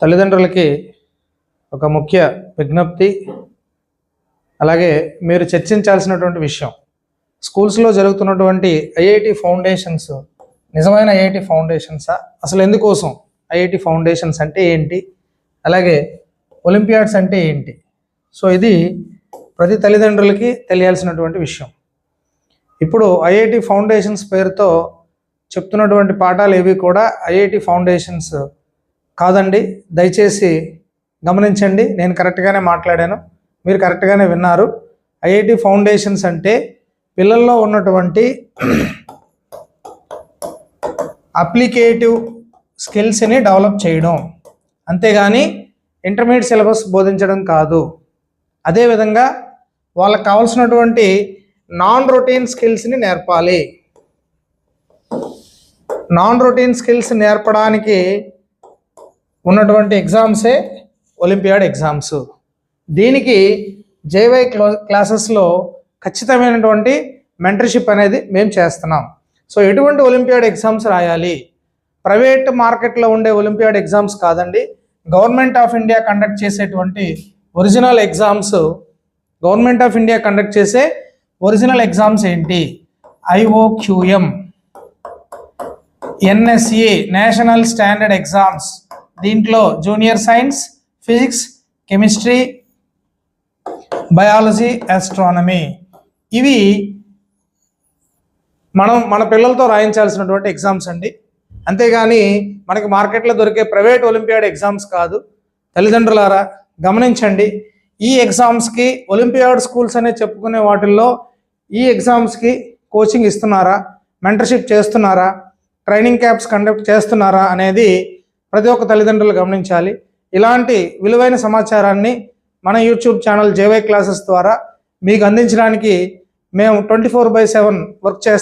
తల్లిదండ్రులకి ఒక ముఖ్య విజ్ఞప్తి, అలాగే మీరు చర్చించాల్సినటువంటి విషయం. స్కూల్స్లో జరుగుతున్నటువంటి ఐఐటి ఫౌండేషన్స్ నిజమైన ఐఐటి ఫౌండేషన్సా? అసలు ఎందుకోసం ఐఐటి ఫౌండేషన్స్ అంటే ఏంటి, అలాగే ఒలింపియాడ్స్ అంటే ఏంటి? సో ఇది ప్రతి తల్లిదండ్రులకి తెలియాల్సినటువంటి విషయం. ఇప్పుడు ఐఐటి ఫౌండేషన్స్ పేరుతో చెప్తున్నటువంటి పాఠాలు ఏవి కూడా ఐఐటి ఫౌండేషన్స్ కాదండి. దయచేసి గమనించండి, నేను కరెక్ట్గానే మాట్లాడాను, మీరు కరెక్ట్గానే విన్నారు. ఐఐటి ఫౌండేషన్స్ అంటే పిల్లల్లో ఉన్నటువంటి అప్లికేటివ్ స్కిల్స్ని డెవలప్ చేయడం, అంతేగాని ఇంటర్మీడియట్ సిలబస్ బోధించడం కాదు. అదేవిధంగా వాళ్ళకి కావాల్సినటువంటి నాన్ రొటీన్ స్కిల్స్ని నేర్పాలి. నాన్ రొటీన్ స్కిల్స్ నేర్పడానికి ఉన్నటువంటి ఎగ్జామ్సే ఒలింపియాడ్ ఎగ్జామ్స్. దీనికి జేవై క్లాసెస్లో ఖచ్చితమైనటువంటి మెంటర్షిప్ అనేది మేము చేస్తున్నాం. సో ఎటువంటి ఒలింపియాడ్ ఎగ్జామ్స్ రాయాలి? ప్రైవేట్ మార్కెట్లో ఉండే ఒలింపియాడ్ ఎగ్జామ్స్ కాదండి, గవర్నమెంట్ ఆఫ్ ఇండియా కండక్ట్ చేసేటువంటి original exams. Government of India conduct చేసే ఒరిజినల్ ఎగ్జామ్స్ ఏంటి? ఐఓక్యూఎం, ఎన్ఎస్ఏ నేషనల్ స్టాండర్డ్ ఎగ్జామ్స్. దీంట్లో junior science, physics, chemistry, biology, astronomy, ఇవి మన పిల్లలతో రాయించాల్సినటువంటి ఎగ్జామ్స్ అండి. అంతేగాని మనకి మార్కెట్లో దొరికే ప్రైవేట్ ఒలింపియాడ్ ఎగ్జామ్స్ కాదు. తల్లిదండ్రులారా గమనించండి, ఈ ఎగ్జామ్స్కి ఒలింపియాడ్ స్కూల్స్ అనే చెప్పుకునే వాటిల్లో ఈ ఎగ్జామ్స్కి కోచింగ్ ఇస్తున్నారా, మెంటర్షిప్ చేస్తున్నారా, ట్రైనింగ్ క్యాంప్స్ కండక్ట్ చేస్తున్నారా అనేది ప్రతి ఒక్క తల్లిదండ్రులు గమనించాలి. ఇలాంటి విలువైన సమాచారాన్ని మన యూట్యూబ్ ఛానల్ జేవై క్లాసెస్ ద్వారా మీకు అందించడానికి మేము 24/7 వర్క్ చేస్తాం.